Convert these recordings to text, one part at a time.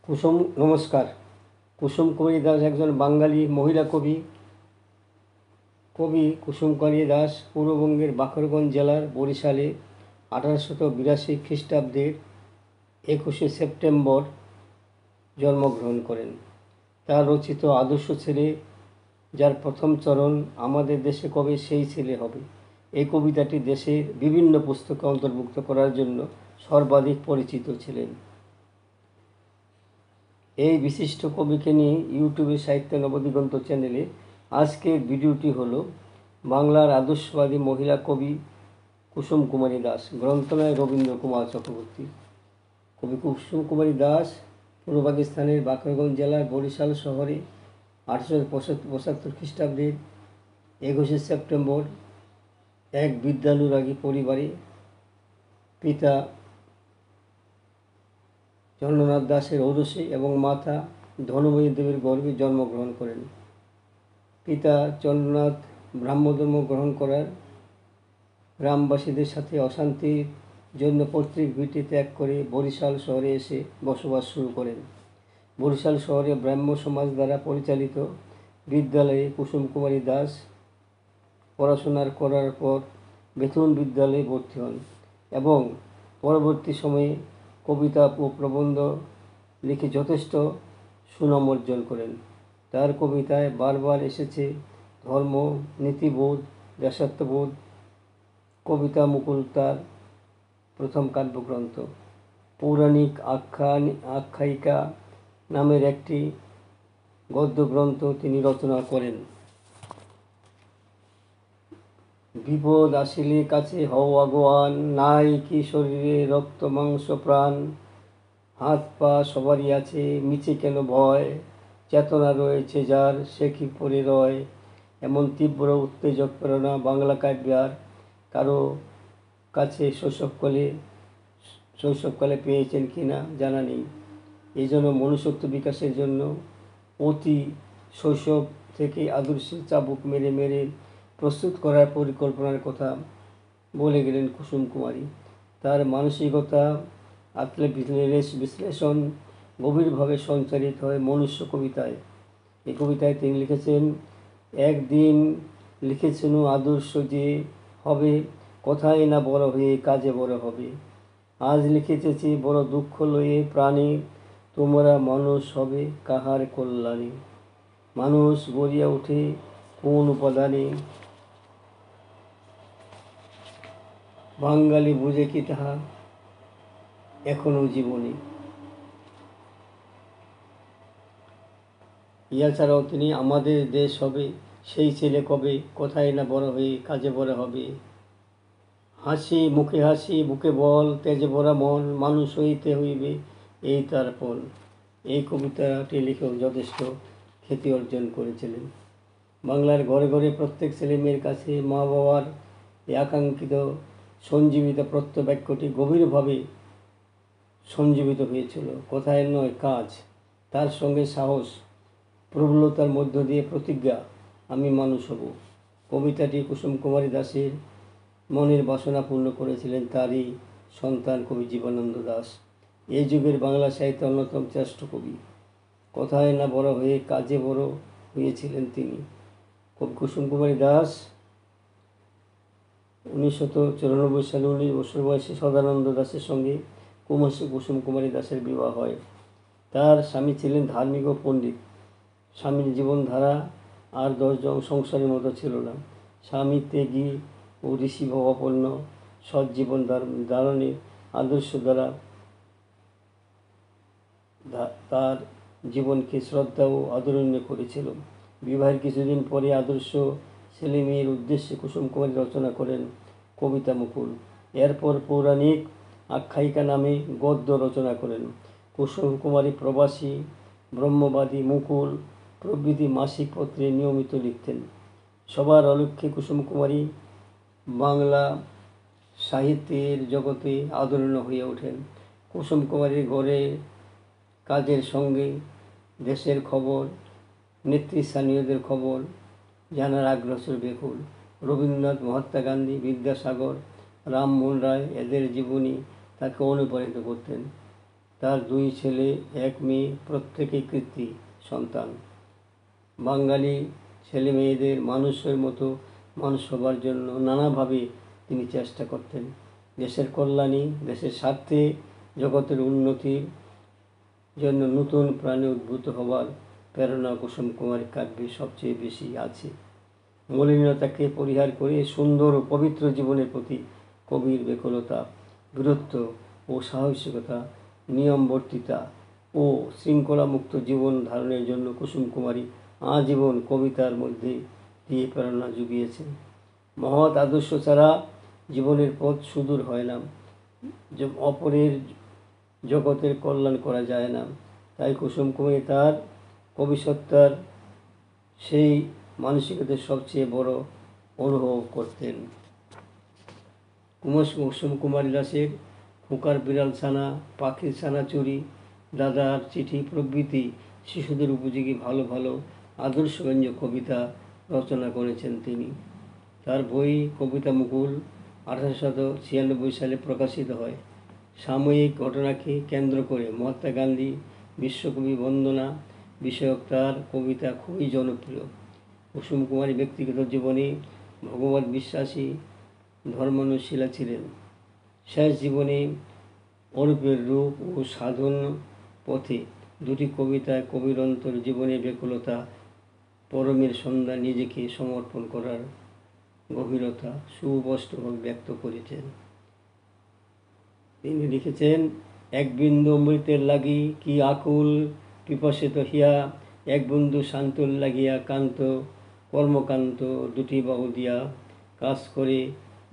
কুসুম নমস্কার। কুসুম কুমারী দাস একজন বাঙালি মহিলা কবি কুসুম কুমারী দাস পূর্ববঙ্গের বাকরগঞ্জ জেলার বরিশালে 1882 খ্রিস্টাব্দের 21শে সেপ্টেম্বর জন্মগ্রহণ করেন। তার রচিত আদর্শ ছেলে, যার প্রথম চরণ আমাদের দেশে কবে সেই ছেলে হবে, এই কবিতাটি দেশের বিভিন্ন পুস্তকে অন্তর্ভুক্ত করার জন্য সর্বাধিক পরিচিত ছিলেন। এই বিশিষ্ট কবিকে নিয়ে ইউটিউবে সাহিত্য নবদিগন্ত চ্যানেলে আজকের ভিডিওটি হলো বাংলার আদর্শবাদী মহিলা কবি কুসুম কুমারী দাস, গ্রন্থনায় রবীন্দ্র কুমার চক্রবর্তী। কবি কুসুম কুমারী দাস পূর্ব পাকিস্তানের বাকরগঞ্জ জেলার বরিশাল শহরে 1875 খ্রিস্টাব্দের 21শে সেপ্টেম্বর এক বিদ্যানুরাগী পরিবারে পিতা চন্দ্রনাথ দাসের ঔরসে এবং মাতা ধনময়ী দেবীর গর্ভে জন্মগ্রহণ করেন। পিতা চন্দ্রনাথ ব্রাহ্মধর্ম গ্রহণ করার গ্রামবাসীদের সাথে অশান্তির জন্য পৈতৃক ভিটে ত্যাগ করে বরিশাল শহরে এসে বসবাস শুরু করেন। বরিশাল শহরে ব্রাহ্ম সমাজ দ্বারা পরিচালিত বিদ্যালয়ে কুসুম কুমারী দাস পড়াশোনা করার পর বেথুন বিদ্যালয়ে ভর্তি হন এবং পরবর্তী সময়ে কবিতা ও প্রবন্ধ লিখে যথেষ্ট সুনাম অর্জন করেন। তার কবিতায় বারবার এসেছে ধর্ম, নীতিবোধ, দেশাত্মবোধ। কবিতা মুকুল তার প্রথম কাব্যগ্রন্থ। পৌরাণিক আখ্যায়িকা নামের একটি গদ্যগ্রন্থ তিনি রচনা করেন। বিপদ আসিলে কাছে হও আগুয়ান, নাই কি শরীরে রক্ত মাংস প্রাণ, হাত পা সবারই আছে মিছে কেন ভয়, চেতনা রয়েছে যার সে কি পড়ে রয়। এমন তীব্র উত্তেজক প্রেরণা বাংলা কাব্যে আর কারো কাছে শৈশবকালে পেয়েছেন কিনা জানা নেই। এই জন্য মনুষ্যত্ব বিকাশের জন্য অতি শৈশব থেকে আদর্শের চাবুক মেরে মেরে প্রস্তুত করার পরিকল্পনার কথা বলে গেলেন কুসুম কুমারী। তার মানসিকতা বিশ্লেষণ গভীরভাবে সঞ্চারিত হয় মনুষ্য কবিতায়। এই কবিতায় তিনি লিখেছেন, একদিন লিখেছেন আদর্শ যে হবে, কথায় না বড় হয়ে কাজে বড় হবে। আজ লিখেছি বড় দুঃখ লয়ে প্রাণী, তোমরা মানুষ হবে কাহার কল্যাণে। মানুষ গড়িয়া ওঠে কোন উপাদানে, বাঙালি বুঝে কি তাহা এখনো জীবনে। ইয়া ছাড়াও তিনি আমাদের দেশ হবে সেই ছেলে কবে, কথায় না বড় হয়ে কাজে বড় হবে। হাসি বুকে বল, তেজে ভরা মন, মানুষ হইতে হইবে এই তার পণ। এই কবিতাটি লিখেও যথেষ্ট খ্যাতি অর্জন করেছিলেন। বাংলার ঘরে ঘরে প্রত্যেক ছেলে মেয়ের কাছে মা বাবার এই আকাঙ্ক্ষিত সঞ্জীবিত প্রত্যবাক্যটি গভীরভাবে সঞ্জীবিত হয়েছিল। কথায় নয় কাজ, তার সঙ্গে সাহস, প্রবলতার মধ্য দিয়ে প্রতিজ্ঞা, আমি মানুষ হব। কবিতাটি কুসুম কুমারী দাসের মনের বাসনা পূর্ণ করেছিলেন তারই সন্তান কবি জীবনানন্দ দাস। এই যুগের বাংলা সাহিত্যের অন্যতম শ্রেষ্ঠ কবি। কথায় না বড় হয়ে কাজে বড় হয়েছিলেন তিনি। কবি কুসুম কুমারী দাস 1994 সালে 19 বছর বয়সে সদানন্দ দাসের সঙ্গে কুসুম কুমারী দাসের বিবাহ হয়। তার স্বামী ছিলেন ধার্মিক ও পণ্ডিত। স্বামীর জীবনধারা আর 10 জন সংসারের মতো ছিল না। স্বামী ত্যাগী ও ঋষি ভাবাপন্ন, সৎ জীবন ধারণের আদর্শ দ্বারা তার জীবনকে শ্রদ্ধা ও আদরণীয় করেছিল। বিবাহের কিছুদিন পরে আদর্শ ছেলে মেয়ের উদ্দেশ্যে কুসুম কুমারী রচনা করেন কবিতা মুকুল। এরপর পৌরাণিক আখ্যায়িকা নামে গদ্য রচনা করেন। কুসুম কুমারী প্রবাসী, ব্রহ্মবাদী, মুকুল প্রভৃতি মাসিক পত্রে নিয়মিত লিখতেন। সবার অলক্ষ্যে কুসুম কুমারী বাংলা সাহিত্যের জগতে আদরণীয় হয়ে ওঠেন। কুসুম কুমারীর ঘরে কাজের সঙ্গে দেশের খবর, নেতৃস্থানীয়দের খবর জানার আগ্রহ ছিল ব্যাকুল। রবীন্দ্রনাথ, মহাত্মা গান্ধী, বিদ্যাসাগর, রামমোহন রায় এদের জীবনী তাকে অনুপ্রাণিত করতেন। তার 2 ছেলে 1 মেয়ে, প্রত্যেকেই কৃতী সন্তান। বাঙালি ছেলে মেয়েদের মানুষের মতো মানুষ হবার জন্য নানাভাবে তিনি চেষ্টা করতেন। দেশের কল্যাণে, দেশের স্বার্থে, জগতের উন্নতির জন্য নতুন প্রাণে উদ্ভূত হবার প্রেরণা কুসুম কুমারী কাব্যে সবচেয়ে বেশি আছে। মলিনতাকে পরিহার করে সুন্দর ও পবিত্র জীবনের প্রতি কবির ব্যাকুলতা, বীরত্ব ও সাহসিকতা, নিয়মবর্তিতা ও শৃঙ্খলামুক্ত জীবন ধারণের জন্য কুসুম কুমারী আজীবন কবিতার মধ্যে দিয়ে প্রেরণা জুগিয়েছেন। মহৎ আদর্শ ছাড়া জীবনের পথ সুদূর হয় না, অপরের জগতের কল্যাণ করা যায় না। তাই কুসুম কুমারী তার কবিসত্তার সেই মানসিকতার সবচেয়ে বড় অনুভব করতেন। কুসুম কুমারী দাসের খোকার বিড়াল ছানা, পাখির ছানাচুরি, দাদার চিঠি প্রভৃতি শিশুদের উপযোগী ভালো ভালো আদর্শব্যঞ্জক কবিতা রচনা করেছেন তিনি। তার বই কবিতা মুকুল 1896 সালে প্রকাশিত হয়। সাময়িক ঘটনাকে কেন্দ্র করে মহাত্মা গান্ধী, বিশ্বকবি বন্দনা বিষয়ক তার কবিতা খুবই জনপ্রিয়। কুসুম কুমারী ব্যক্তিগত জীবনে ভগবত বিশ্বাসী, ধর্মানুশীলা ছিলেন। শেষ জীবনে অরূপের রূপ ও সাধন পথে 2টি কবিতায় কবির অন্তর জীবনের ব্যাকুলতা, পরমের সন্ধান, নিজেকে সমর্পণ করার গভীরতা সুস্পষ্টভাবে ব্যক্ত করেছেন। তিনি লিখেছেন, এক বিন্দু অমৃতের লাগি কি আকুল পিপাসিত হিয়া, এক বিন্দু শান্তর লাগিয়া কান্ত কর্মকান্ত, 2টি বাহু দিয়া কাজ করে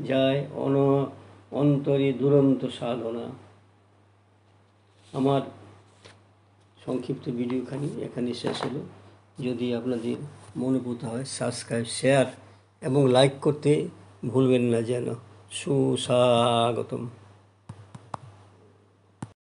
যায় অন্তরে দুরন্ত সাধনা। আমার সংক্ষিপ্ত ভিডিওখানি এখানে শেষ হলো। যদি আপনাদের মনোভূত হয় সাবস্ক্রাইব, শেয়ার এবং লাইক করতে ভুলবেন না যেন। সুস্বাগতম।